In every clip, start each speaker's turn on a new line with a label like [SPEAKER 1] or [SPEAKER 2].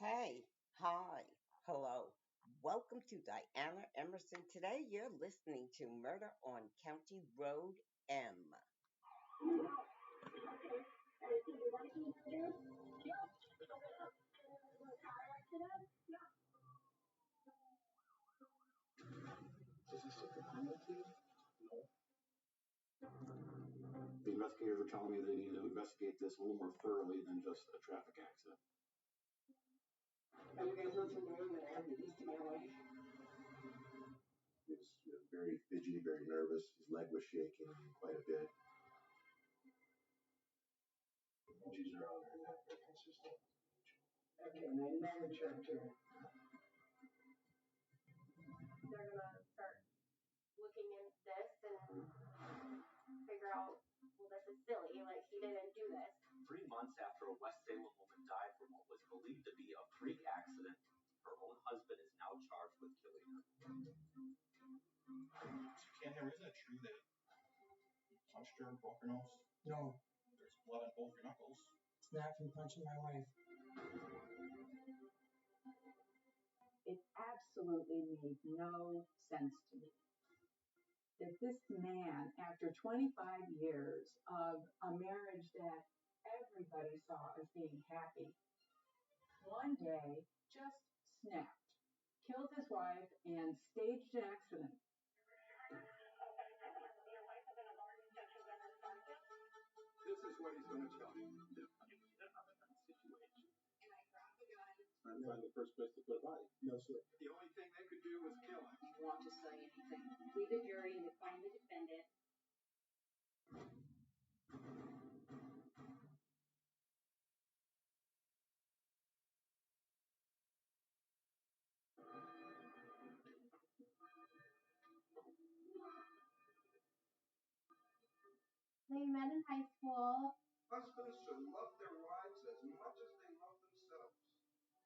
[SPEAKER 1] Hey, hi, hello. Welcome to Diana Emerson. Today you're listening to Murder on County Road M.
[SPEAKER 2] Is this a penalty? No. The investigators are telling me they need to investigate this a little more thoroughly than just a traffic accident.
[SPEAKER 3] And you guys know something wrong that happened to my wife?
[SPEAKER 2] He was very fidgety, very nervous. His leg was shaking quite a bit. She's around her neck, they're consistent.
[SPEAKER 3] Okay, and I never checked her.
[SPEAKER 4] They're gonna start looking into this and figure out, well, this is silly. Like, he didn't do this.
[SPEAKER 5] 3 months after a West Salem woman died from what was believed to be a freak accident, her own husband is now charged with killing her.
[SPEAKER 6] So Ken, isn't it true that you punched her and broke her nose?
[SPEAKER 3] No,
[SPEAKER 6] There's blood on both your knuckles.
[SPEAKER 3] it's not from punching my wife.
[SPEAKER 7] It absolutely made no sense to me that this man, after 25 years of a marriage that everybody saw as being happy, one day just snapped, killed his wife, and staged an accident.
[SPEAKER 2] This is what he's going to tell you.
[SPEAKER 5] Situation.
[SPEAKER 2] I'm not the first place to put a body.
[SPEAKER 3] No, sir.
[SPEAKER 2] The only thing they could do was kill him.
[SPEAKER 8] You want to say anything? We, the jury, would find the defendant.
[SPEAKER 4] They met in high school.
[SPEAKER 9] Husbands should love their wives as much as they love themselves.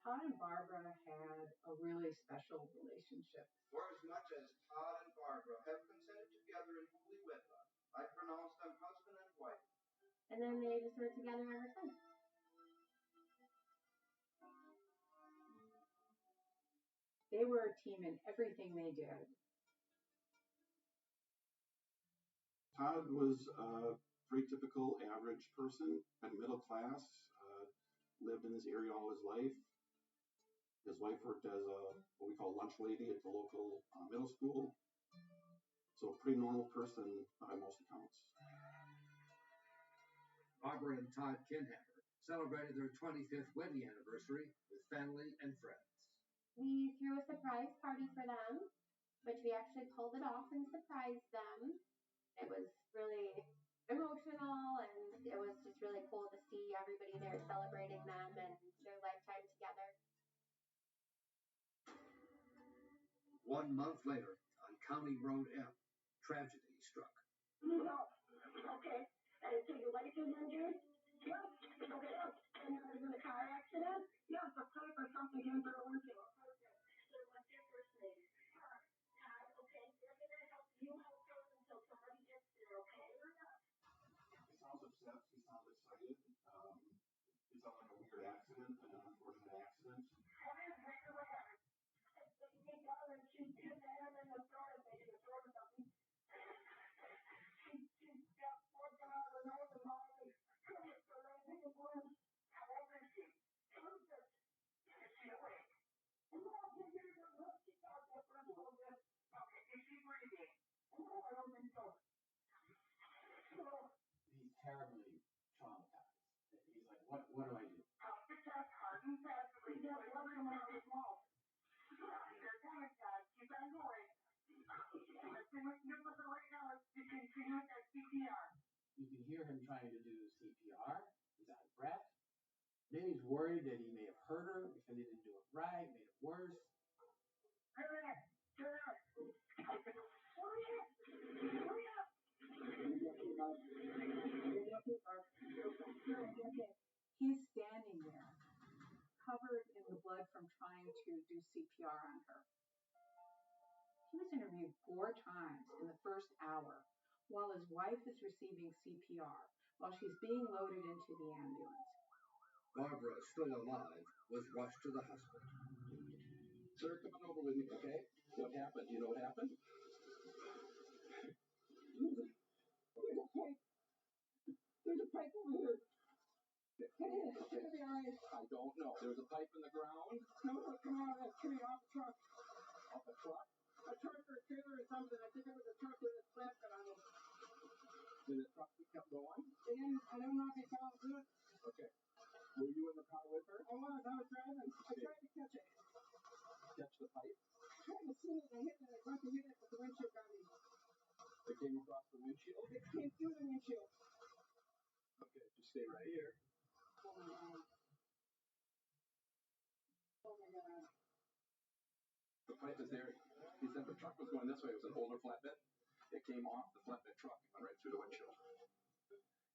[SPEAKER 7] Todd and Barbara had a really special relationship.
[SPEAKER 9] For as much as Todd and Barbara have consented together in holy wedlock, I pronounce them husband and wife.
[SPEAKER 4] And then they just were together ever since.
[SPEAKER 7] They were a team in everything they did.
[SPEAKER 2] Todd was a very typical average person, kind of middle class, lived in this area all his life. His wife worked as what we call lunch lady at the local middle school. So a pretty normal person by most accounts.
[SPEAKER 10] Barbara and Todd Kinhammer celebrated their 25th wedding anniversary with family and friends.
[SPEAKER 4] We threw a surprise party for them, which we actually pulled it off and surprised them. It was really emotional, and it was just really cool to see everybody there celebrating them and their lifetime together.
[SPEAKER 10] 1 month later, on County Road M, tragedy struck.
[SPEAKER 11] No, okay. And so your wife is injured? Yes. Okay. And you was in a car accident? Yes, a pipe or something came through the windshield. Okay. So what's your first name? Todd. Todd, okay. We're going to help you help her until somebody gets there, okay?
[SPEAKER 2] He sounds upset. He sounds excited. It sounds like a weird accident, an unfortunate accident.
[SPEAKER 12] He's terribly traumatized. He's like, what do I do? You can hear him trying to do CPR. He's out of breath. Then he's worried that he may have hurt her because he didn't do it right, made it worse.
[SPEAKER 7] He's standing there, covered in the blood from trying to do CPR on her. He was interviewed 4 times in the first hour while his wife is receiving CPR, while she's being loaded into the ambulance.
[SPEAKER 10] Barbara, still alive, was rushed to the hospital.
[SPEAKER 2] Sir, come on over with me, okay? What happened? Do you know what happened?
[SPEAKER 3] There's a pipe over here. It's gonna be alright.
[SPEAKER 2] I don't know. There was a pipe in the ground.
[SPEAKER 3] No, it's coming out of that tree off the truck.
[SPEAKER 2] Off a truck?
[SPEAKER 3] A truck or a trailer or something. I think it was a truck with a flatbed on it.
[SPEAKER 2] Did the truck kept going?
[SPEAKER 3] And I don't know if he fell into it.
[SPEAKER 2] Okay. Were you in the car with her?
[SPEAKER 3] I was driving. I tried to catch it.
[SPEAKER 2] Catch the pipe?
[SPEAKER 3] I tried to see it. I hit it. I tried to hit it, but the windshield got me.
[SPEAKER 2] It came across the windshield?
[SPEAKER 3] It came through the windshield.
[SPEAKER 2] Okay, just stay right here.
[SPEAKER 3] Oh my God. Oh my God.
[SPEAKER 2] The pipe is there. He said the truck was going this way. It was an older flatbed. It came off the flatbed truck and went right through the windshield.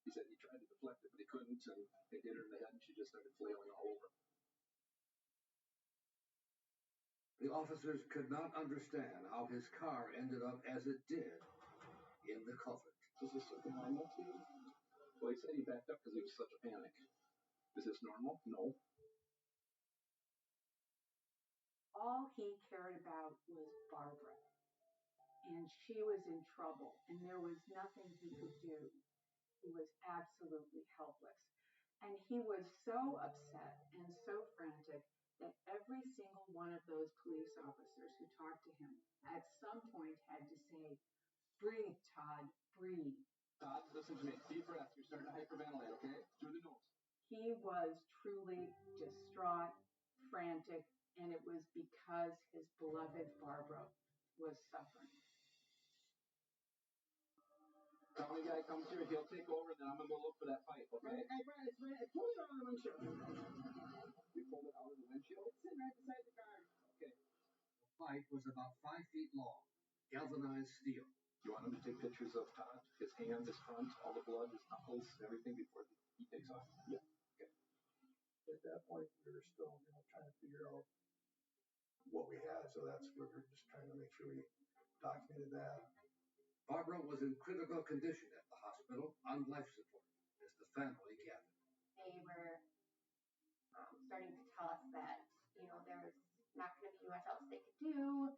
[SPEAKER 2] He said he tried to deflect it, but he couldn't, and it hit her in the head, and she just started flailing all over.
[SPEAKER 10] The officers could not understand how his car ended up as it did in the culvert.
[SPEAKER 2] Is this something normal to you? Well, he said he backed up because he was such a panic. Is this normal? No.
[SPEAKER 7] All he cared about was Barbara. And she was in trouble, and there was nothing he could do. He was absolutely helpless. And he was so upset and so frantic that every single one of those police officers who talked to him at some point had to say, "Breathe, Todd, breathe."
[SPEAKER 2] Todd, listen to me. Deep breath. You're starting to hyperventilate, okay? Through the nose.
[SPEAKER 7] He was truly distraught, frantic, and it was because his beloved Barbara was suffering.
[SPEAKER 2] County guy comes here, he'll take over, then I'm going to go look for that pipe, okay?
[SPEAKER 3] I pulled it out of the windshield.
[SPEAKER 2] You pulled it out of the windshield?
[SPEAKER 3] It's sitting right beside the car.
[SPEAKER 2] Okay.
[SPEAKER 10] The pipe was about 5 feet long, galvanized steel.
[SPEAKER 2] You want him to take pictures of Todd, his hands, his front, all the blood, his knuckles, everything before he takes off? Yeah. Okay.
[SPEAKER 13] At that point, we were still, trying to figure out what we had. So that's where we were just trying to make sure we documented that.
[SPEAKER 10] Barbara was in critical condition at the hospital on life support as the family gathered.
[SPEAKER 4] They were starting to tell us that, there was not going to be much else they could do,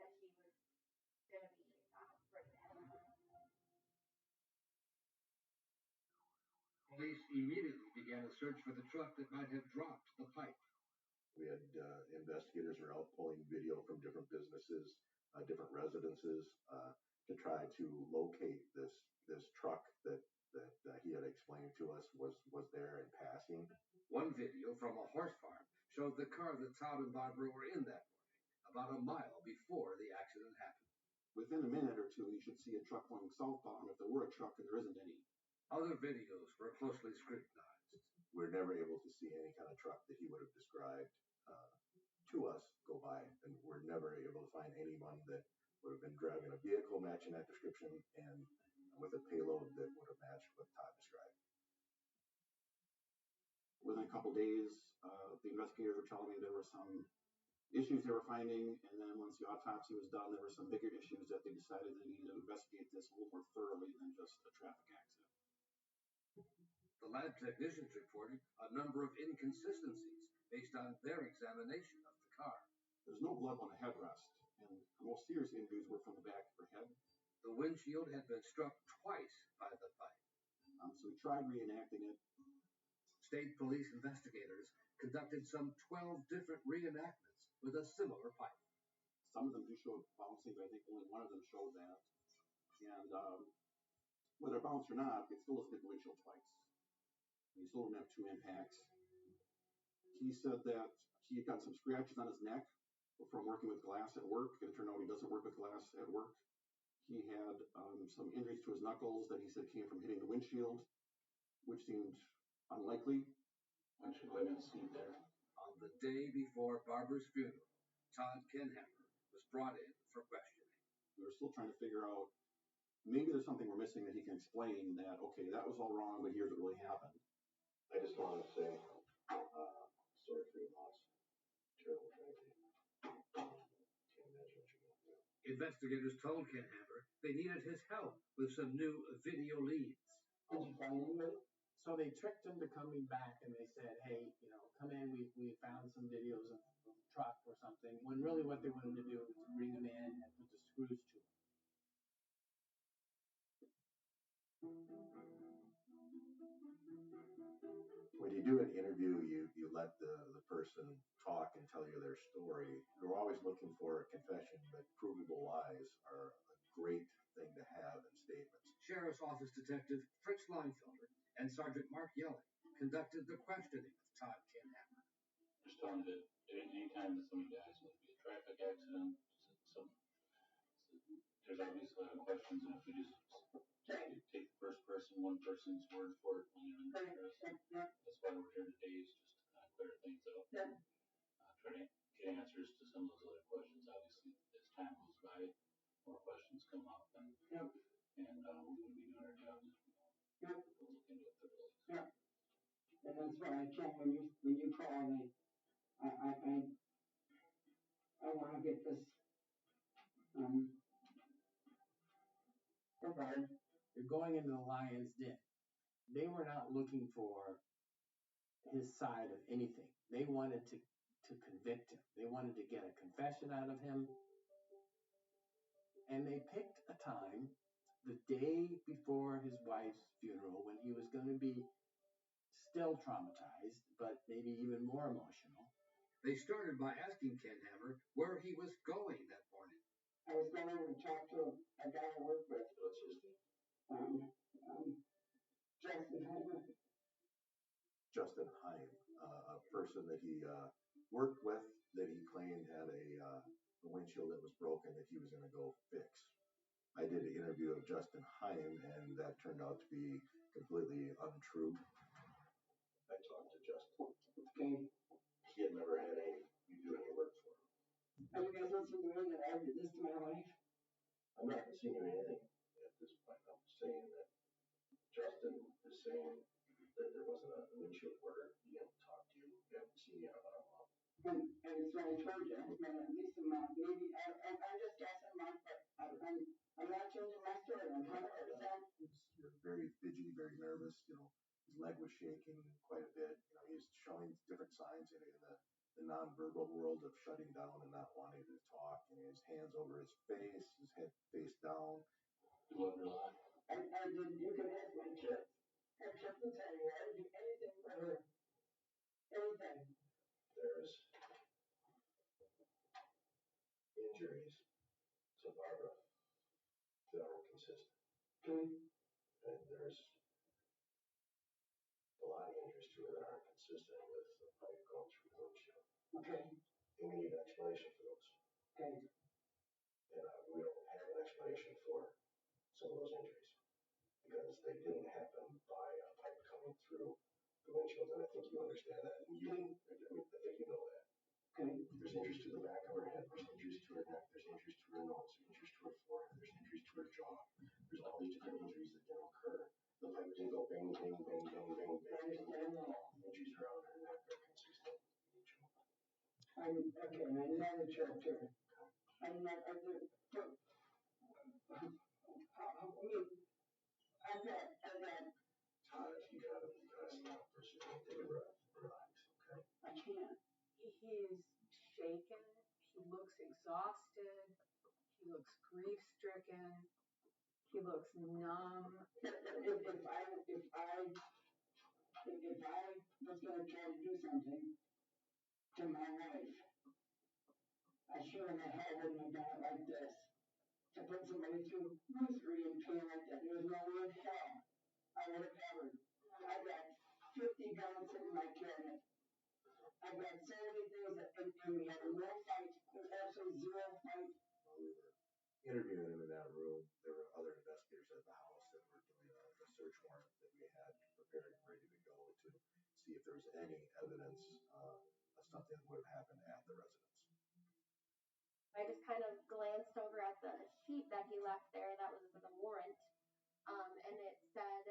[SPEAKER 4] that she was going to be brain dead.
[SPEAKER 10] Police immediately began a search for the truck that might have dropped the pipe.
[SPEAKER 13] We had investigators were out pulling video from different businesses, different residences, to try to locate this truck that he had explained to us was there and passing.
[SPEAKER 10] One video from a horse farm showed the car that Todd and Barbara were in that morning, about a mile before the accident happened.
[SPEAKER 2] Within a minute or two, you should see a truck going southbound if there were a truck, and there isn't any.
[SPEAKER 10] Other videos were closely scrutinized.
[SPEAKER 13] We're never able to see any kind of truck that he would have described to us go by, and we're never able to find anyone that would have been driving a vehicle matching that description and with a payload that would have matched what Todd described.
[SPEAKER 2] Within a couple of days, the investigators were telling me there were some issues they were finding, and then once the autopsy was done, there were some bigger issues that they decided they needed to investigate this a little more thoroughly than just a traffic accident.
[SPEAKER 10] The lab technicians reported a number of inconsistencies based on their examination of the car.
[SPEAKER 2] There's no blood on the headrest, and the most serious injuries were from the back of her head.
[SPEAKER 10] The windshield had been struck twice by the pipe.
[SPEAKER 2] So we tried reenacting it.
[SPEAKER 10] State police investigators conducted some 12 different reenactments with a similar pipe.
[SPEAKER 2] Some of them do show bouncing, but I think only one of them showed that. And whether it bounced or not, it still doesn't hit the windshield twice. He still didn't have two impacts. He said that he had gotten some scratches on his neck from working with glass at work. It turned out he doesn't work with glass at work. He had some injuries to his knuckles that he said came from hitting the windshield, which seemed unlikely. I should go ahead and see there.
[SPEAKER 10] On the day before Barbara's funeral, Todd Kenhammer was brought in for questioning.
[SPEAKER 2] We were still trying to figure out, maybe there's something we're missing that he can explain that, okay, that was all wrong, but here's what really happened.
[SPEAKER 13] I just wanted to say, sorry for your loss. Terrible tragedy. Can't imagine what you're going to do.
[SPEAKER 10] Investigators told Kenhammer they needed his help with some new video leads.
[SPEAKER 3] Did you find anybody?
[SPEAKER 12] So they tricked him to coming back, and they said, hey, come in, we found some videos of a truck or something, when really what they wanted to do was to bring him in and put the screws to him.
[SPEAKER 13] When you do an interview, you let the person talk and tell you their story. You're always looking for a confession, but provable lies are a great thing to have in statements.
[SPEAKER 10] Sheriff's Office Detective Fritz Leinfelder and Sergeant Mark Yelling conducted the questioning of Todd Kinhammer.
[SPEAKER 14] Just tell him that anytime that somebody dies, whether it be a traffic accident, there's always questions, and if we just take the first person, one person's word for it when you're under stress, that's why we're here today, is just to kind of clear things up. Try to get answers to some of those other questions. Obviously, as time goes by, more questions come up, and we wouldn't be doing our jobs if we don't look into it thoroughly.
[SPEAKER 3] And that's why I came when you called me. I want to get this okay.
[SPEAKER 12] You're going into the lion's den. They were not looking for his side of anything. They wanted to convict him. They wanted to get a confession out of him. And they picked a time, the day before his wife's funeral, when he was going to be still traumatized, but maybe even more emotional.
[SPEAKER 10] They started by asking Kinhammer where he was going that morning.
[SPEAKER 3] I was going over to talk to a guy I work with.
[SPEAKER 13] What's his name? Justin Heim, a person that he worked with that he claimed had a windshield that was broken that he was going to go fix. I did an interview of Justin Heim, and that turned out to be completely untrue. I talked to Justin.
[SPEAKER 3] Okay.
[SPEAKER 13] He had never had you do any work for him.
[SPEAKER 3] Are you guys listening to me that I did this to my wife?
[SPEAKER 13] I'm not insinuating anything at this point. I'm saying that Justin is saying that there wasn't a windshield order. He didn't talk to you. You haven't seen you in about a month.
[SPEAKER 3] And it's what I told you. It's been at least a month. Maybe I'm just guessing a month, but I'm not changing my story. I'm 100%.
[SPEAKER 13] You're very fidgety, very nervous. His leg was shaking quite a bit. He's showing different signs in the nonverbal world of shutting down and not wanting to talk. His hands over his face, his head face down.
[SPEAKER 14] You look real high.
[SPEAKER 3] I did. You can ask my kids. Her kids will tell you I would do anything for her. Anything.
[SPEAKER 13] There's injuries to Barbara that aren't consistent.
[SPEAKER 3] Okay.
[SPEAKER 13] And there's a lot of injuries to her that aren't consistent with the pipe going through the windshield.
[SPEAKER 3] Okay.
[SPEAKER 13] And we need an explanation for those.
[SPEAKER 3] Okay.
[SPEAKER 13] And we don't have an explanation for some of those injuries because they didn't happen by a pipe coming through the windshield. And I think you understand that. I think you know that.
[SPEAKER 3] Okay.
[SPEAKER 13] There's injuries to the back of her head. There's injuries to her neck. There's injuries to her nose. There's injuries to her forehead. There's injuries to her jaw. There's all these different injuries that can occur. The pipe didn't go bang, bang, bang, bang, bang, bang. Injuries around her neck are consistent with each one.
[SPEAKER 3] Okay, and I'm not a churcher. I'm not. I mean, I've got.
[SPEAKER 13] Todd, you gotta stop for a second. Take a breath. Relax, okay?
[SPEAKER 7] I can't. He's shaken. He looks exhausted. He looks grief-stricken. He looks numb.
[SPEAKER 3] If I was going to try to do something to my wife, I sure in the hell wouldn't have done it like this. To put somebody through misery and pain like that, there's no way in hell I would have ever. I've got 50 guns in my cabinet. I've got so many things and we had no fight. There's absolutely zero fight.
[SPEAKER 13] While we were interviewing him in that room, there were other investigators at the house that were doing a search warrant that we had prepared and ready to go to see if there was any evidence of something that would have happened at the residence.
[SPEAKER 4] I just kind of glanced over at the sheet that he left there that was with a warrant, and it said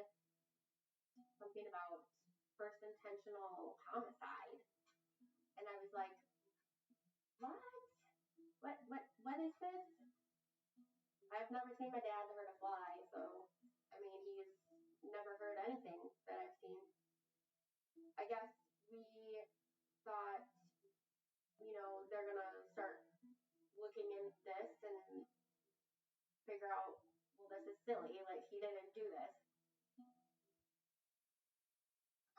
[SPEAKER 4] something about first intentional homicide. And I was like, what? What is this? I've never seen my dad hurt a fly, so, I mean, he's never heard anything that I've seen. I guess we thought, they're gonna start looking into this and figure out, well, this is silly. Like, he didn't do this.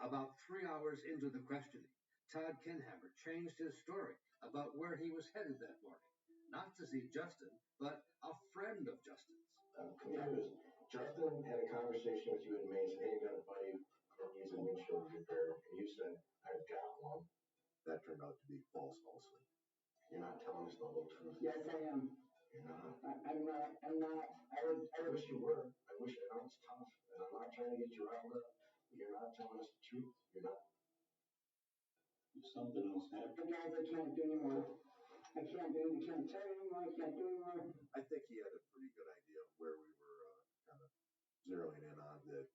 [SPEAKER 10] About 3 hours into the questioning, Todd Kenhammer changed his story about where he was headed that morning. Not to see Justin, but a friend of Justin's.
[SPEAKER 13] I'm confused. Justin had a conversation with you in May, said, hey, I got a buddy that needs a windshield repair. And you said, I've got one. That turned out to be false also. You're not telling us the whole truth.
[SPEAKER 3] Yes, I am.
[SPEAKER 13] You're not.
[SPEAKER 3] I'm not.
[SPEAKER 13] I wish you were. I know it's tough, and I'm not trying to get you riled up. You're not telling us the truth. You're not.
[SPEAKER 14] If something else happened.
[SPEAKER 3] The guys, I can't do anymore. I can't tell you anymore. I can't do anymore.
[SPEAKER 13] I think he had a pretty good idea of where we were kind of zeroing in on that.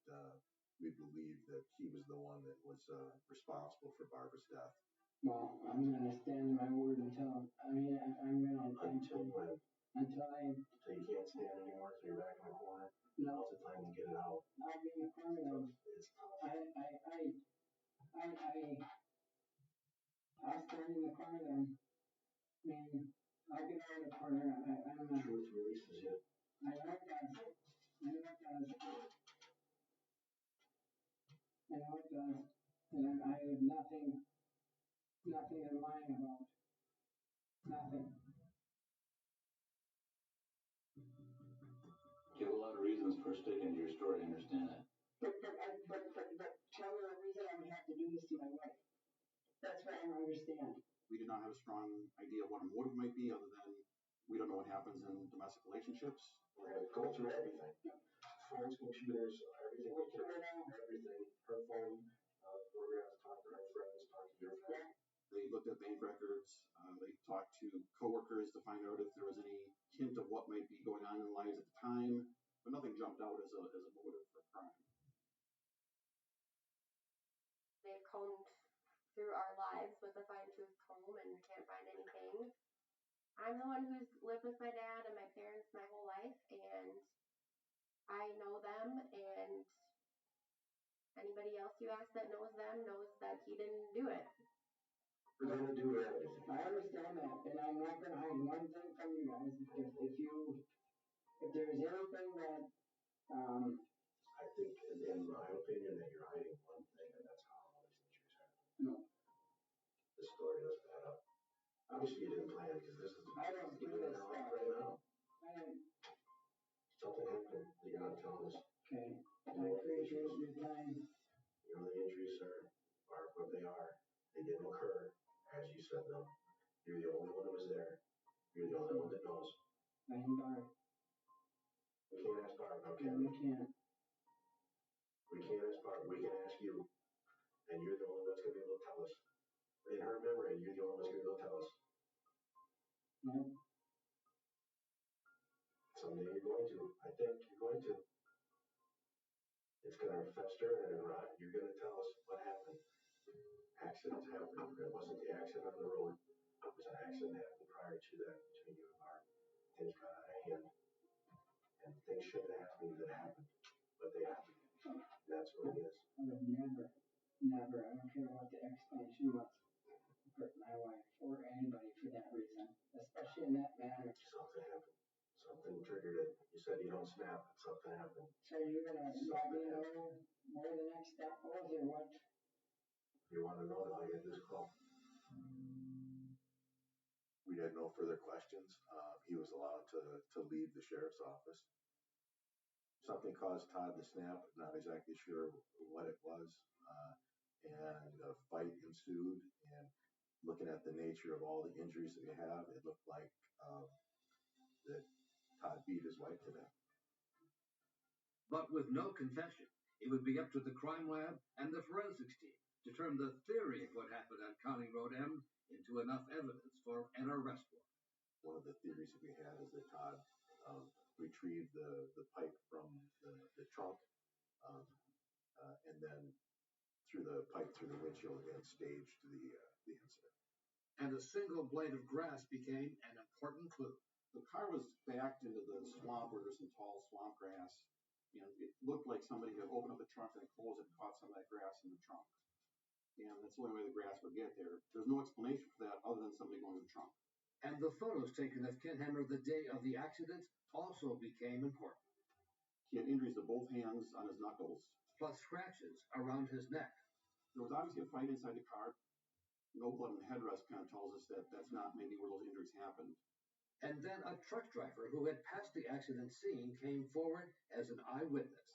[SPEAKER 13] We believed that he was the one that was responsible for Barbara's death.
[SPEAKER 3] Well, I'm going to stand my word until when? Until
[SPEAKER 13] you can't stand anymore, so you're back in the corner. No. Now's the time to get it out.
[SPEAKER 3] I'll be in the corner.
[SPEAKER 13] It's tough.
[SPEAKER 3] I'll stand in the corner then. I mean, I'll get out of the corner. I'm not.
[SPEAKER 13] Truth releases you.
[SPEAKER 3] I know it does. And I have nothing in mind about. Nothing.
[SPEAKER 14] You have a lot of reasons for sticking to your story, I understand that.
[SPEAKER 3] But tell me the reason I would have to do this to my wife. That's what I don't understand.
[SPEAKER 2] We did not have a strong idea of what a motive might be, other than we don't know what happens in domestic relationships.
[SPEAKER 13] We're going to go through everything. Phones, computers, everything. Everything. Her phone. We're going to talk to our friends, talk to your friends.
[SPEAKER 2] They looked at bank records. They talked to coworkers to find out if there was any hint of what might be going on in their lives at the time, but nothing jumped out as a motive for crime.
[SPEAKER 4] They've combed through our lives with a fine-tooth comb and can't find anything. I'm the one who's lived with my dad and my parents my whole life, and I know them, and anybody else you ask that knows them knows that he didn't do it.
[SPEAKER 13] We're going to do everything.
[SPEAKER 3] I understand that, and I'm not going to hide one thing from you guys. If there's anything that,
[SPEAKER 13] I think, in my opinion, that you're hiding one thing, and that's how all these injuries happen.
[SPEAKER 3] No.
[SPEAKER 13] The story doesn't add up. Obviously, you didn't plan because this is.
[SPEAKER 3] I don't do this stuff
[SPEAKER 13] right now.
[SPEAKER 3] I didn't.
[SPEAKER 13] Something happened that you're not telling us.
[SPEAKER 3] Okay. I appreciate your time.
[SPEAKER 13] You know, the injuries are what they are. They didn't occur as you said them. You're the only one that was there. You're the only one that knows.
[SPEAKER 3] I am Barb.
[SPEAKER 13] We can't ask Barb, okay?
[SPEAKER 3] No, we can't.
[SPEAKER 13] We can't ask Barb. We can ask you. And you're the only one that's going to be able to tell us. In her memory, you're the only one that's going to be able to tell us.
[SPEAKER 3] No.
[SPEAKER 13] Someday you're going to. I think you're going to. It's going to fester and rot. You're going to tell us what happened. Accidents happen. It wasn't the accident on the road. It was an accident that happened prior to that between you and Barb. Things got out of hand. And things shouldn't have happened that happened. But they happened. That's what it is.
[SPEAKER 3] I would never, I don't care what the explanation was, hurt my wife or anybody for that reason, especially in that manner.
[SPEAKER 13] Something happened. Something triggered it. You said you don't snap, but something happened.
[SPEAKER 3] So you're going to let me know where the next step was or what?
[SPEAKER 13] If you want to know, all you got to do is call. We had no further questions. He was allowed to leave the sheriff's office. Something caused Todd to snap, not exactly sure what it was. And a fight ensued. And looking at the nature of all the injuries that we have, it looked like that Todd beat his wife to death.
[SPEAKER 10] But with no confession, it would be up to the crime lab and the forensics team to turn the theory of what happened on County Road M into enough evidence for an arrest warrant.
[SPEAKER 13] One of the theories that we had is that Todd retrieved the pipe from the trunk and then threw the pipe through the windshield and staged the incident.
[SPEAKER 10] And a single blade of grass became an important clue.
[SPEAKER 2] The car was backed into the swamp where there's some tall swamp grass. It looked like somebody had opened up the trunk and closed it and caught some of that grass in the trunk. And that's the only way the grass would get there. There's no explanation for that other than somebody going in the trunk.
[SPEAKER 10] And the photos taken of Kinhammer the day of the accident also became important.
[SPEAKER 2] He had injuries to both hands on his knuckles,
[SPEAKER 10] plus scratches around his neck.
[SPEAKER 2] There was obviously a fight inside the car. No blood in the headrest kind of tells us that that's not maybe where those injuries happened.
[SPEAKER 10] And then a truck driver who had passed the accident scene came forward as an eyewitness.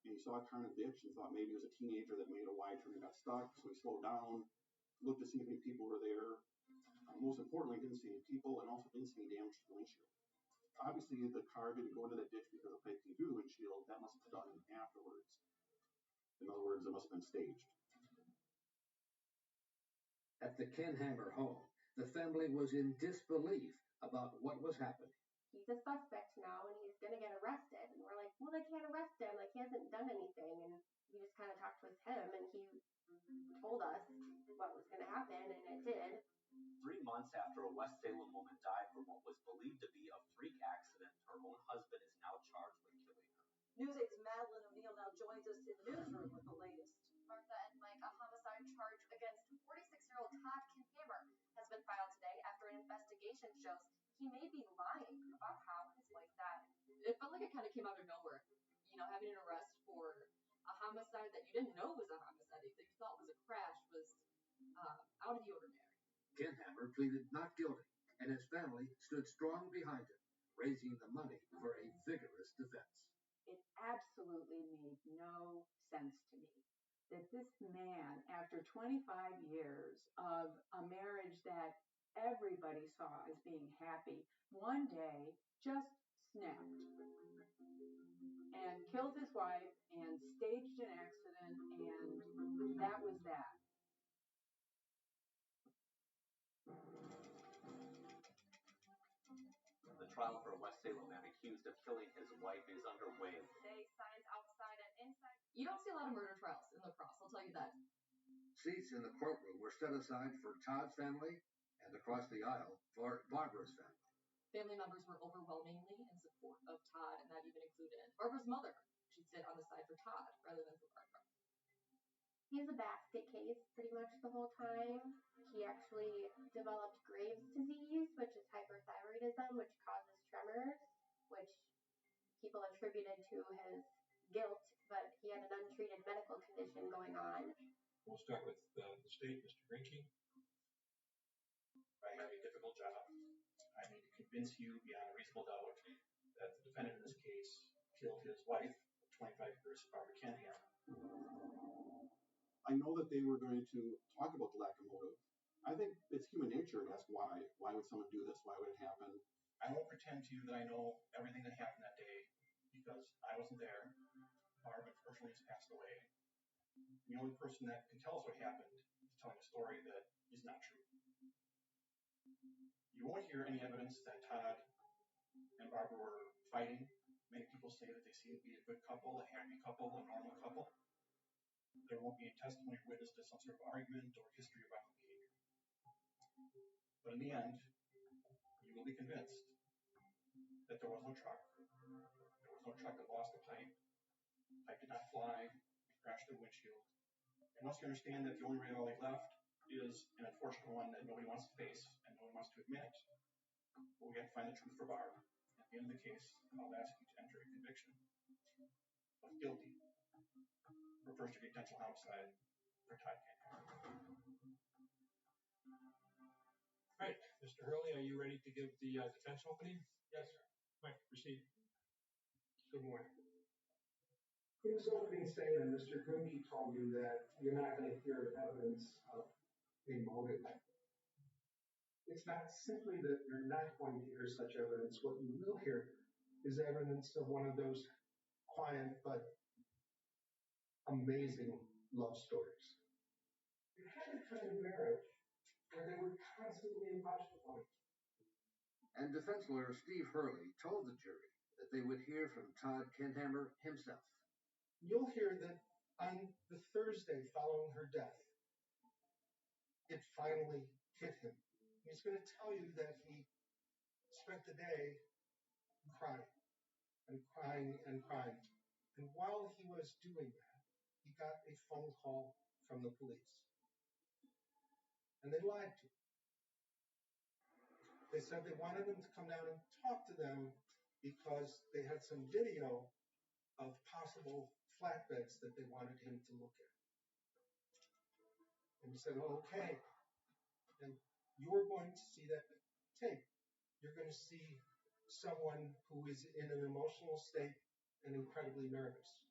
[SPEAKER 2] And he saw a car in a ditch and thought maybe it was a teenager that made a wide turn and got stuck, so he slowed down, looked to see if any people were there. Most importantly, didn't see any people and also didn't see any damage to the windshield. Obviously, the car didn't go into that ditch because the pipe came through the windshield. That must have been done afterwards. In other words, it must have been staged.
[SPEAKER 10] At the Kinhammer home, the family was in disbelief about what was happening.
[SPEAKER 4] He's a suspect now and he's going to get arrested. And we're like, well, they can't arrest him. Like, he hasn't done anything. And we just kind of talked with him and he told us what was going to happen, and it did.
[SPEAKER 5] 3 months after a West Salem woman died from what was believed to be a freak accident, her own husband is now charged with killing her.
[SPEAKER 15] News 8's Madeline O'Neill now joins us in the newsroom with the latest.
[SPEAKER 16] Martha and Mike, a homicide charge against 46-year-old Todd Kinhammer has been filed today after an investigation shows he may be lying about how his wife died.
[SPEAKER 17] It felt like it kind of came out of nowhere. You know, having an arrest for a homicide that you didn't know was a homicide, that you thought was a crash, was out of the ordinary.
[SPEAKER 10] Kinhammer pleaded not guilty, and his family stood strong behind him, raising the money for a vigorous defense.
[SPEAKER 7] It absolutely made no sense to me that this man, after 25 years of a marriage that everybody saw as being happy, one day just snapped and killed his wife and staged an accident, and that was that.
[SPEAKER 5] The trial for a West Salem man accused of killing his wife is underway.
[SPEAKER 16] Today, signs outside and inside.
[SPEAKER 17] You don't see a lot of murder trials in La Crosse, I'll tell you that.
[SPEAKER 10] Seats in the courtroom were set aside for Todd's family and across the aisle for Barbara's family.
[SPEAKER 17] Family members were overwhelmingly in support of Todd, and that even included Barbara's mother. She'd sit on the side for Todd rather than for Barbara.
[SPEAKER 4] He's a basket case pretty much the whole time. He actually developed Graves' disease, which is hyperthyroidism, which causes tremors, which people attributed to his guilt, but he had an untreated medical condition going on.
[SPEAKER 6] We'll start with the state, Mr. Grinke. I have a difficult job. I need to convince you beyond a reasonable doubt that the defendant in this case killed his wife of 25 years, Barbara Kinhammer.
[SPEAKER 2] I know that they were going to talk about the lack of motive. I think it's human nature to ask why. Why would someone do this? Why would it happen?
[SPEAKER 6] I won't pretend to you that I know everything that happened that day because I wasn't there. Barb, unfortunately, has passed away. The only person that can tell us what happened is telling a story that is not true. You won't hear any evidence that Todd and Barbara were fighting. Many people say that they seem to be a good couple, a happy couple, a normal couple. There won't be any testimony or witness to some sort of argument or history of violent behavior. But in the end, you will be convinced that there was no truck. There was no truck that lost the pipe. The pipe did not fly. It crashed the windshield. And once you understand that the only reality left is an unfortunate one that nobody wants to face and no one wants to admit, but we have to find the truth for Barb. At the end of the case, I'll ask you to enter a conviction of guilty for first-degree intentional homicide for Todd Kinhammer.
[SPEAKER 18] All right, Mr. Hurley, are you ready to give the defense opening?
[SPEAKER 6] Yes, sir.
[SPEAKER 18] All right, proceed. Good morning.
[SPEAKER 19] In his opening statement, Mr. Grinke told you that you're not going to hear evidence of a motive. It's not simply that you're not going to hear such evidence. What you will hear is evidence of one of those quiet but amazing love stories. You had a kind of marriage where they were constantly in point.
[SPEAKER 10] And defense lawyer Steve Hurley told the jury that they would hear from Todd Kinhammer himself.
[SPEAKER 19] You'll hear that on the Thursday following her death, it finally hit him. He's going to tell you that he spent the day crying and crying and crying. And while he was doing that, he got a phone call from the police. and they lied to him. They said they wanted him to come down and talk to them because they had some video of possible flatbeds that they wanted him to look at. And he said, oh, okay. And you're going to see that tape. You're going to see someone who is in an emotional state and incredibly nervous.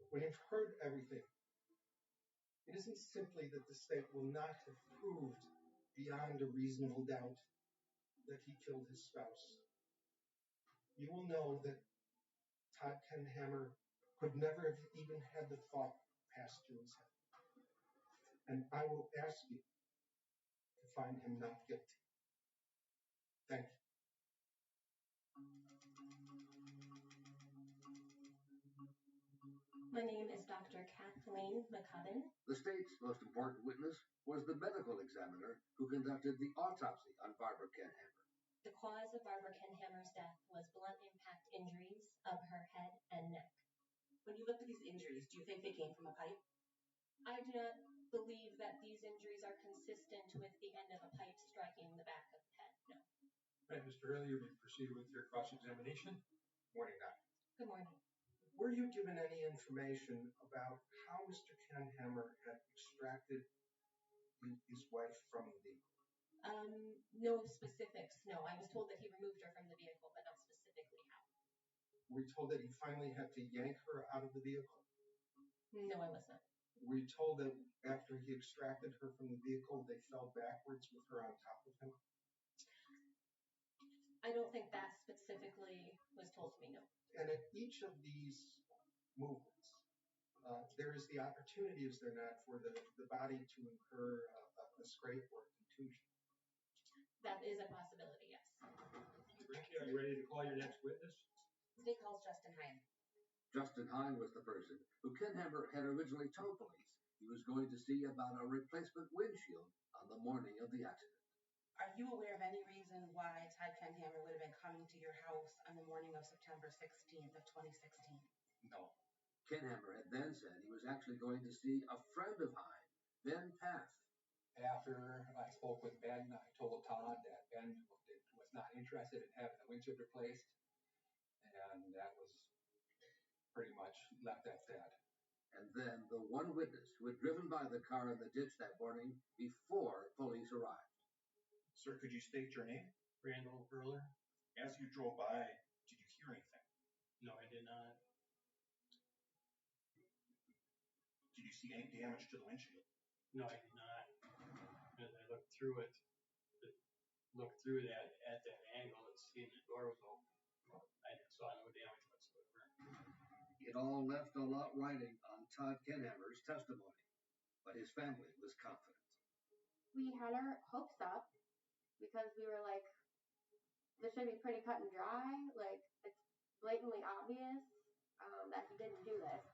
[SPEAKER 19] When you've heard everything, it isn't simply that the state will not have proved beyond a reasonable doubt that he killed his spouse. You will know that Todd Kenhammer could never have even had the thought pass through his head. And I will ask you to find him not guilty. Thank you.
[SPEAKER 20] My name is Dr. Kathleen McCubbin.
[SPEAKER 10] The state's most important witness was the medical examiner who conducted the autopsy on Barbara Kenhammer.
[SPEAKER 20] The cause of Barbara Kenhammer's death was blunt impact injuries of her head and neck.
[SPEAKER 15] When you looked at these injuries, do you think they came from a pipe?
[SPEAKER 20] I do not believe that these injuries are consistent with the end of a pipe striking the back of the head, no.
[SPEAKER 18] Right, Mr. Hurley, you may proceed with your cross-examination.
[SPEAKER 19] Morning, Doctor.
[SPEAKER 20] Good morning.
[SPEAKER 19] Were you given any information about how Mr. Kenhammer had extracted his wife from the vehicle?
[SPEAKER 20] No specifics, no. I was told that he removed her from the vehicle, but not specifically how.
[SPEAKER 19] Were you told that he finally had to yank her out of the vehicle?
[SPEAKER 20] No, I was not.
[SPEAKER 19] Were you told that after he extracted her from the vehicle, they fell backwards with her on top of him?
[SPEAKER 20] I don't think that specifically was told to me, no.
[SPEAKER 19] And at each of these movements, there is the opportunity, is there not, for the body to incur a scrape or a contusion?
[SPEAKER 20] That is a possibility, yes.
[SPEAKER 18] Mr. Brinkley, are you ready to call your next witness?
[SPEAKER 15] State calls Justin Hine.
[SPEAKER 10] Justin Hine was the person who Kenhammer had originally told police he was going to see about a replacement windshield on the morning of the accident.
[SPEAKER 15] Are you aware of any reason why Todd Kenhammer would have been coming to your house on the morning of September 16th of 2016?
[SPEAKER 19] No.
[SPEAKER 10] Kenhammer had then said he was actually going to see a friend of Hine, Ben Path.
[SPEAKER 21] After I spoke with Ben, I told Todd that Ben was not interested in having the windshield replaced, and that was pretty much left at that.
[SPEAKER 10] And then the one witness who had driven by the car in the ditch that morning before police arrived.
[SPEAKER 6] Sir, could you state your name?
[SPEAKER 18] Randall Hurler?
[SPEAKER 6] As you drove by, did you hear anything?
[SPEAKER 18] No, I did not.
[SPEAKER 6] Did you see any damage to the windshield?
[SPEAKER 18] No, I did not. As I looked through it, at that angle, and seeing the door was open, I saw no damage whatsoever.
[SPEAKER 10] It all left a lot riding on Todd Kenhammer's testimony, but his family was confident.
[SPEAKER 4] We had our hopes up because we were like, this should be pretty cut and dry. Like, it's blatantly obvious that he didn't do this.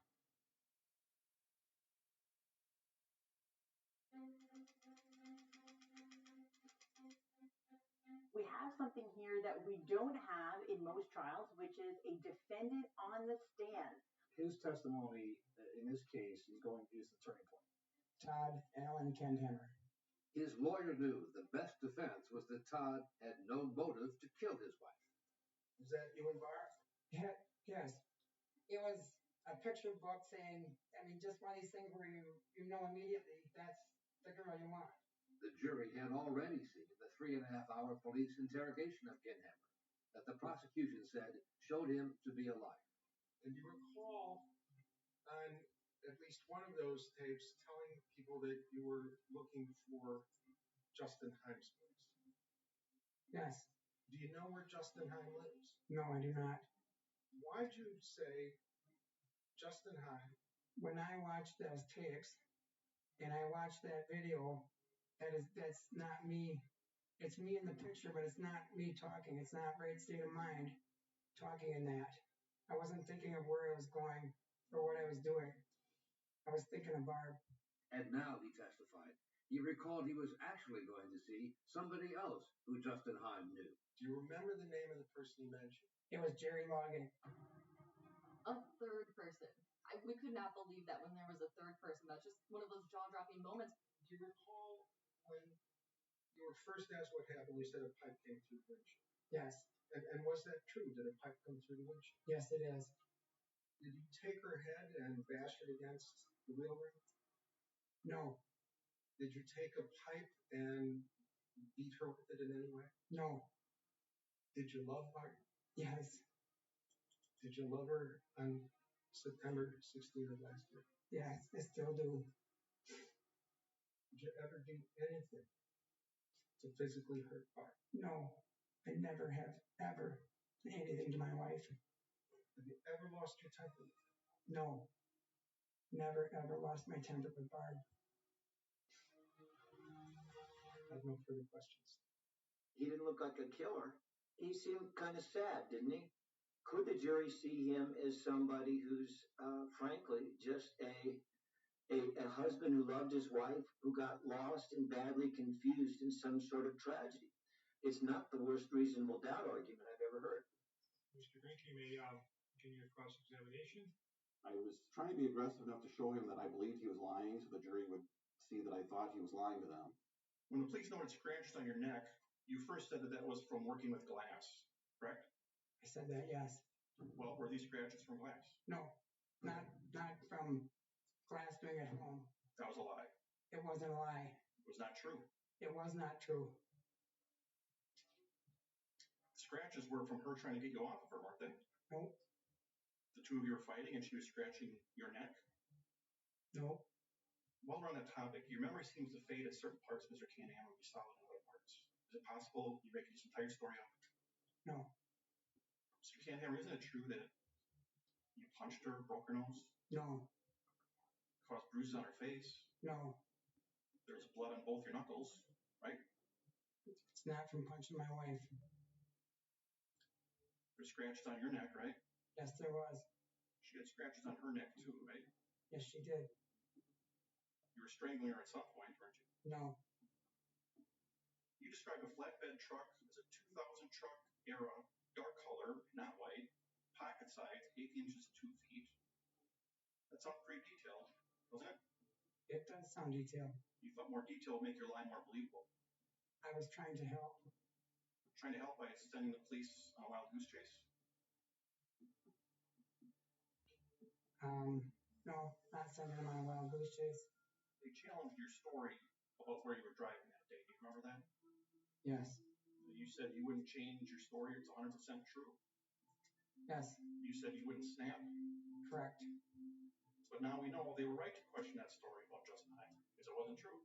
[SPEAKER 22] We have something here that we don't have in most trials, which is a defendant on the stand.
[SPEAKER 23] His testimony in this case is the turning point.
[SPEAKER 3] Todd Allen Kenhammer.
[SPEAKER 10] His lawyer knew the best defense was that Todd had no motive to kill his wife.
[SPEAKER 19] Is that you and Barb?
[SPEAKER 3] Yeah, yes. It was a picture book saying, just one of these things where you know immediately that's the girl you want.
[SPEAKER 10] The jury had already seen the 3.5-hour police interrogation of Kenhammer that the prosecution said showed him to be a liar.
[SPEAKER 19] And you recall on at least one of those tapes telling people that you were looking for Justin Hine's place.
[SPEAKER 3] Yes.
[SPEAKER 19] Do you know where Justin Hine lives?
[SPEAKER 3] No, I do not.
[SPEAKER 19] Why'd you say Justin Hine?
[SPEAKER 3] When I watched those tapes and I watched that video, that's not me. It's me in the picture, but it's not me talking. It's not right state of mind talking in that. I wasn't thinking of where I was going or what I was doing. I was thinking of Barb.
[SPEAKER 10] And now, he testified, he recalled he was actually going to see somebody else who Justin Hine knew.
[SPEAKER 19] Do you remember the name of the person you mentioned?
[SPEAKER 3] It was Jerry Logan.
[SPEAKER 17] A third person. We could not believe that when there was a third person. That's just one of those jaw-dropping moments.
[SPEAKER 19] Do you recall when first asked what happened, you said a pipe came through the windshield.
[SPEAKER 3] Yes.
[SPEAKER 19] And was that true? Did a pipe come through the windshield?
[SPEAKER 3] Yes, it is.
[SPEAKER 19] Did you take her head and bash it against the wheel rim?
[SPEAKER 3] No.
[SPEAKER 19] Did you take a pipe and beat her with it in any way?
[SPEAKER 3] No.
[SPEAKER 19] Did you love her?
[SPEAKER 3] Yes.
[SPEAKER 19] Did you love her on September 16th of last year?
[SPEAKER 3] Yes, I still do.
[SPEAKER 19] Did you ever do anything to physically hurt Barb?
[SPEAKER 3] No. I never have ever done anything to my wife.
[SPEAKER 19] Have you ever lost your temper?
[SPEAKER 3] No. Never ever lost my temper with Barb.
[SPEAKER 19] I have no further questions.
[SPEAKER 1] He didn't look like a killer. He seemed kind of sad, didn't he? Could the jury see him as somebody who's, frankly, just a husband who loved his wife, who got lost and badly confused in some sort of tragedy? It's not the worst reasonable doubt argument I've ever heard.
[SPEAKER 6] Mr. Grinke, may continue your cross-examination.
[SPEAKER 2] I was trying to be aggressive enough to show him that I believed he was lying so the jury would see that I thought he was lying to them.
[SPEAKER 6] When the police noted scratches on your neck, you first said that was from working with glass, correct?
[SPEAKER 3] I said that, yes.
[SPEAKER 6] Well, were these scratches from glass?
[SPEAKER 3] No, not from glass doing at home.
[SPEAKER 6] That was a lie.
[SPEAKER 3] It wasn't a lie.
[SPEAKER 6] It was not true.
[SPEAKER 3] It was not true.
[SPEAKER 6] The scratches were from her trying to get you off of her, weren't they?
[SPEAKER 3] No.
[SPEAKER 6] The two of you were fighting and she was scratching your neck?
[SPEAKER 3] No.
[SPEAKER 6] While we're on that topic, your memory seems to fade at certain parts, Mr. Canham, and be solid in other parts. Is it possible you're making this entire story up?
[SPEAKER 3] No.
[SPEAKER 6] Mr. Canham, isn't it true that you punched her, broke her nose?
[SPEAKER 3] No.
[SPEAKER 6] Caused bruises on her face?
[SPEAKER 3] No.
[SPEAKER 6] There's blood on both your knuckles, right?
[SPEAKER 3] It's not from punching my wife.
[SPEAKER 6] There's scratches on your neck, right?
[SPEAKER 3] Yes, there was.
[SPEAKER 6] She had scratches on her neck too, right?
[SPEAKER 3] Yes, she did.
[SPEAKER 6] You were strangling her at some point, weren't you?
[SPEAKER 3] No.
[SPEAKER 6] You described a flatbed truck as a 2000 truck era, dark color, not white, pocket size, 8 inches, 2 feet. That sounds pretty detailed, doesn't it?
[SPEAKER 3] It does sound detailed.
[SPEAKER 6] You thought more detail would make your lie more believable.
[SPEAKER 3] I was trying to help.
[SPEAKER 6] Trying to help by sending the police on a wild goose chase?
[SPEAKER 3] No, not sending them on a wild goose chase.
[SPEAKER 6] They challenged your story about where you were driving that day. Do you remember that?
[SPEAKER 3] Yes.
[SPEAKER 6] You said you wouldn't change your story. It's 100% true.
[SPEAKER 3] Yes.
[SPEAKER 6] You said you wouldn't snap.
[SPEAKER 3] Correct.
[SPEAKER 6] But now we know they were right to question that story about Justin Hine, because it wasn't true.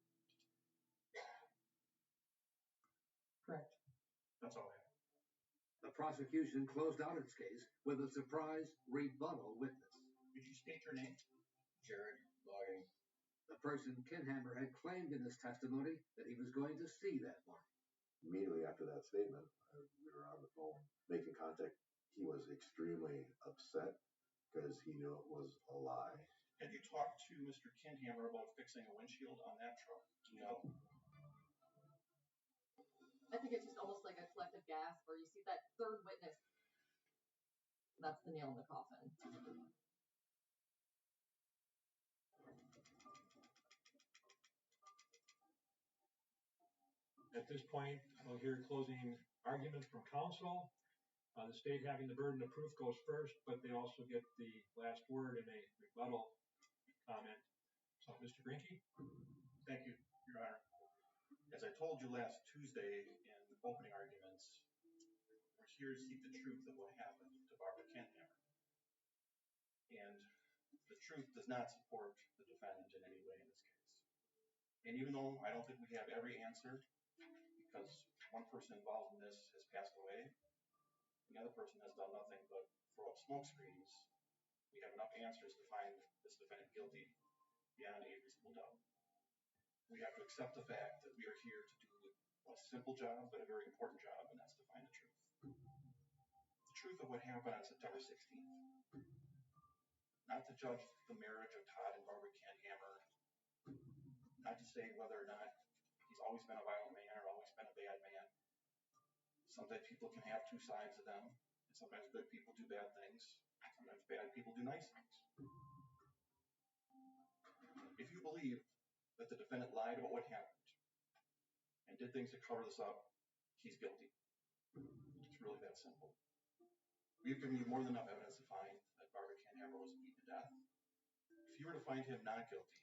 [SPEAKER 3] Correct.
[SPEAKER 6] That's all I have.
[SPEAKER 10] The prosecution closed out its case with a surprise rebuttal witness.
[SPEAKER 6] Did you state your name?
[SPEAKER 13] Jared Logging.
[SPEAKER 10] The person Kinhammer had claimed in his testimony that he was going to see that morning.
[SPEAKER 13] Immediately after that statement, we were on the phone making contact. He was extremely upset because he knew it was a lie.
[SPEAKER 6] Had you talked to Mr. Kinhammer about fixing a windshield on that truck?
[SPEAKER 17] No. I think it's just almost like a collective gasp where you see that third witness. That's the nail in the coffin.
[SPEAKER 6] At this point, we'll hear closing argument from counsel. The state having the burden of proof goes first, but they also get the last word in a rebuttal comment. So, Mr. Grinke? Thank you, Your Honor. As I told you last Tuesday in opening arguments, we're here to seek the truth of what happened to Barbara Kinhammer. And the truth does not support the defendant in any way in this case. And even though I don't think we have every answer, because one person involved in this has passed away, the other person has done nothing but throw up smoke screens, we have enough answers to find this defendant guilty beyond a reasonable doubt. We have to accept the fact that we are here to do a simple job, but a very important job, and that's to find the truth. The truth of what happened on September 16th. Not to judge the marriage of Todd and Barbara Kinhammer, not to say whether or not he's always been a violent man or always been a bad man. Sometimes people can have two sides of them, and sometimes good people do bad things. Sometimes bad people do nice things. If you believe that the defendant lied about what happened and did things to cover this up, he's guilty. It's really that simple. We've given you more than enough evidence to find that Barbara Canhammer was beaten to death. If you were to find him not guilty,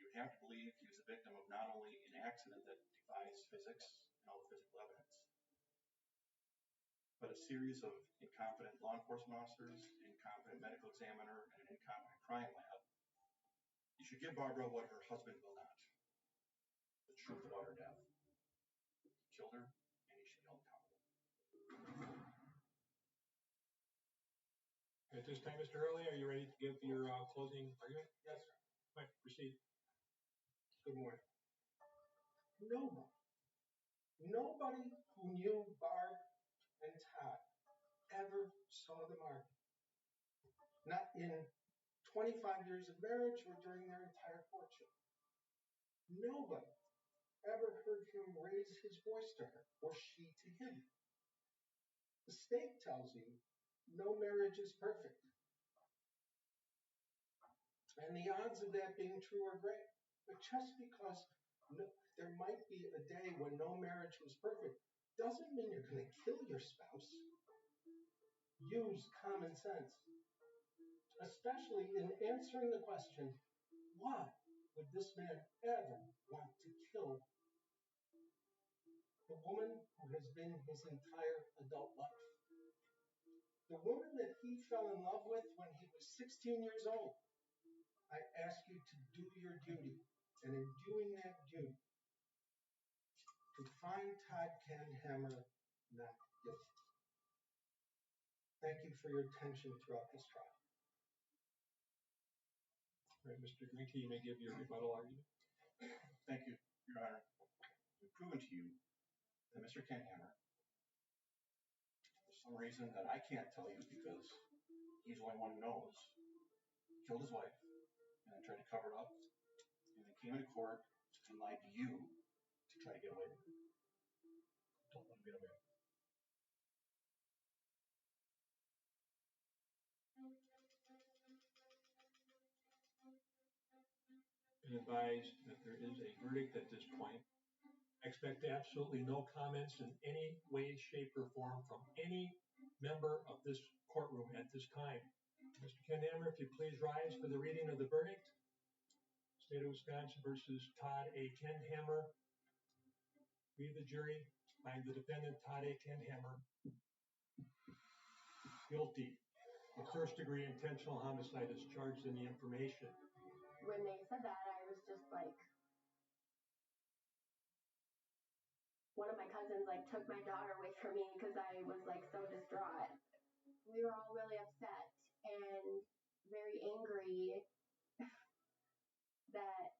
[SPEAKER 6] you would have to believe he was the victim of not only an accident that defies physics and all the physical evidence, but a series of incompetent law enforcement officers, incompetent medical examiner, and an incompetent crime lab. You should give Barbara what her husband will not: the truth about her death. He killed her, and he should be held accountable.
[SPEAKER 8] At this time, Mr. Hurley, are you ready to give your closing argument?
[SPEAKER 19] Yes, sir.
[SPEAKER 8] Right, proceed.
[SPEAKER 19] Good morning. Nobody who knew Barb and Todd ever saw them argue. Not in 25 years of marriage or during their entire courtship. Nobody ever heard him raise his voice to her or she to him. The state tells you no marriage is perfect. And the odds of that being true are great. But just because there might be a day when no marriage was perfect doesn't mean you're going to kill your spouse. Use common sense, especially in answering the question, why would this man ever want to kill the woman who has been his entire adult life? The woman that he fell in love with when he was 16 years old. I ask you to do your duty, and in doing that duty, to find Todd Canhammer not guilty. Thank you for your attention throughout this trial.
[SPEAKER 8] All right, Mr. Greenkey, you may give your rebuttal argument.
[SPEAKER 6] Thank you, Your Honor. We've proven to you that Mr. Canhammer, for some reason that I can't tell you because he's the only one who knows, killed his wife and then tried to cover it up and then came into court and lied to you to try to get away with it. Don't want to get away with it.
[SPEAKER 8] Been advised that there is a verdict at this point. I expect absolutely no comments in any way, shape, or form from any member of this courtroom at this time. Mr. Canhammer, if you please rise for the reading of the verdict. State of Wisconsin versus Todd A. Canhammer. We, the jury, find the defendant, Todd A. Canhammer, guilty of first-degree intentional homicide as charged in the information.
[SPEAKER 4] When they said that, I was just like, one of my cousins took my daughter away from me because I was so distraught. We were all really upset and very angry that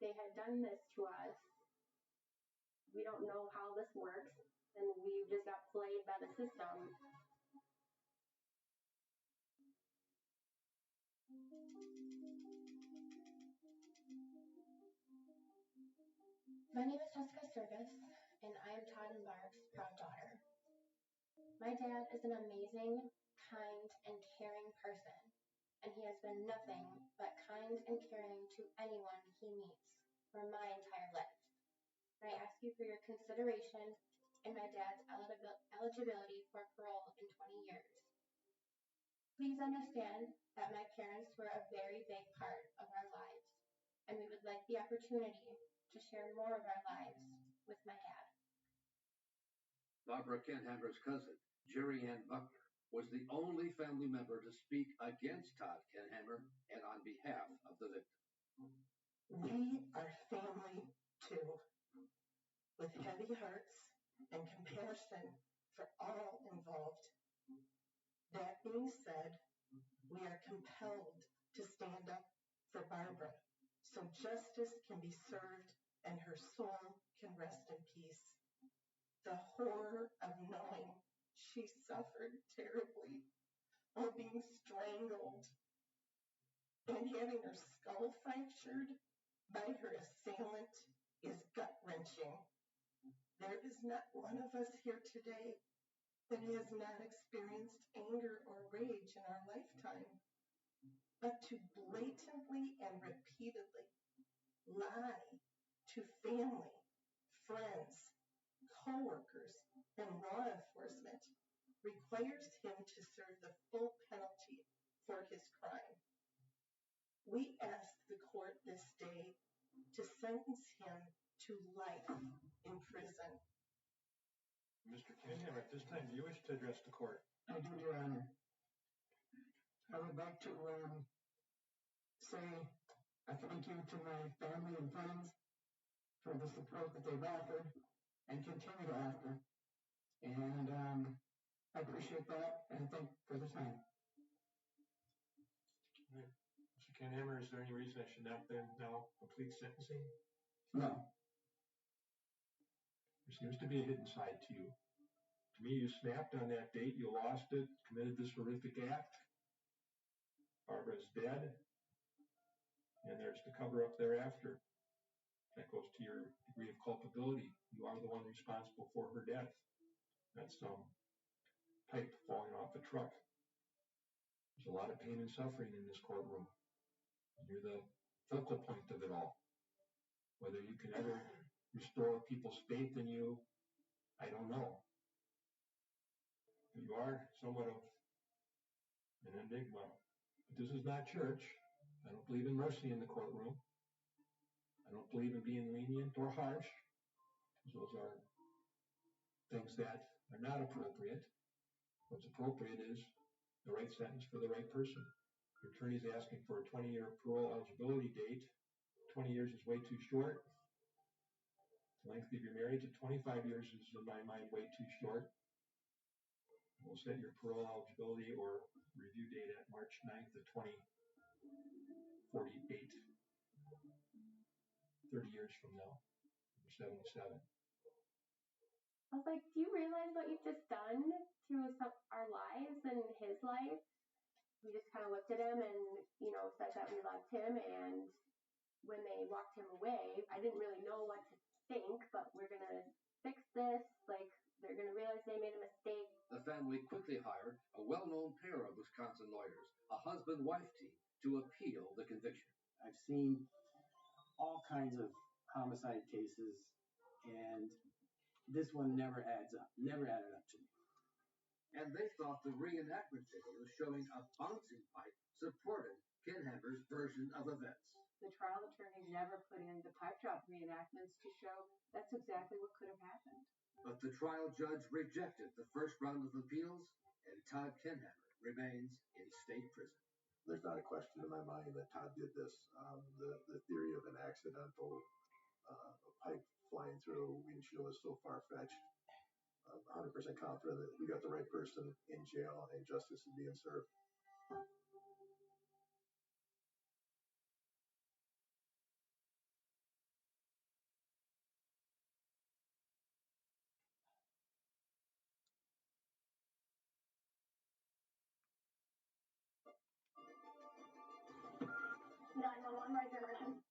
[SPEAKER 4] they had done this to us. We don't know how this works, and we just got played by the system.
[SPEAKER 20] My name is Jessica Service, and I am Todd and Barb's proud daughter. My dad is an amazing, kind, and caring person, and he has been nothing but kind and caring to anyone he meets for my entire life. And I ask you for your consideration in my dad's eligibility for parole in 20 years. Please understand that my parents were a very big part of our lives, and we would like the opportunity to share more of our lives with my dad.
[SPEAKER 10] Barbara Canhammer's cousin, Jerry Ann Buckner, was the only family member to speak against Todd Canhammer and on behalf of the victim.
[SPEAKER 3] We are family too, with heavy hearts and compassion for all involved. That being said, we are compelled to stand up for Barbara so justice can be served and her soul can rest in peace. The horror of knowing she suffered terribly while being strangled and having her skull fractured by her assailant is gut-wrenching. There is not one of us here today that has not experienced anger or rage in our lifetime, but to blatantly and repeatedly lie to family, friends, co-workers, and law enforcement requires him to serve the full penalty for his crime. We ask the court this day to sentence him to life in prison.
[SPEAKER 8] Mr. Kenham, at this time, do you wish to address the court?
[SPEAKER 3] I do, Your Honor. I would like to say a thank you to my family and friends for the support that they've offered and continue to offer. And I appreciate that and thank you for the time.
[SPEAKER 8] All right. Mr. Kenhammer, is there any reason I should not then now complete sentencing?
[SPEAKER 3] No.
[SPEAKER 8] There seems to be a hidden side to you. To me, you snapped on that date, you lost it, committed this horrific act. Barbara's dead, and there's the cover-up thereafter. That goes to your degree of culpability. You are the one responsible for her death. That's some pipe falling off a truck. There's a lot of pain and suffering in this courtroom. You're the focal point of it all. Whether you can ever restore people's faith in you, I don't know. But you are somewhat of an enigma. But this is not church. I don't believe in mercy in the courtroom. I don't believe in being lenient or harsh. Those are things that are not appropriate. What's appropriate is the right sentence for the right person. Your attorney's asking for a 20-year parole eligibility date. 20 years is way too short. The length of your marriage at 25 years is, in my mind, way too short. We'll set your parole eligibility or review date at March 9th of 2048. 30 years from now. You're 77.
[SPEAKER 4] I was like, do you realize what you've just done to our lives and his life? We just kind of looked at him and, said that we loved him. And when they walked him away, I didn't really know what to think, but we're going to fix this. Like, they're going to realize they made a mistake.
[SPEAKER 10] The family quickly hired a well-known pair of Wisconsin lawyers, a husband-wife team, to appeal the conviction.
[SPEAKER 9] I've seen all kinds of homicide cases, and this one never added up to me.
[SPEAKER 10] And they thought the reenactment video showing a bouncing pipe supported Kenhammer's version of events.
[SPEAKER 7] The trial attorneys never put in the pipe drop reenactments to show that's exactly what could have happened.
[SPEAKER 10] But the trial judge rejected the first round of appeals, and Todd Kenhammer remains in state prison.
[SPEAKER 13] There's not a question in my mind that Todd did this. The theory of an accidental pipe flying through a windshield is so far-fetched. I'm 100% confident that we got the right person in jail and justice is being served.
[SPEAKER 3] Right here,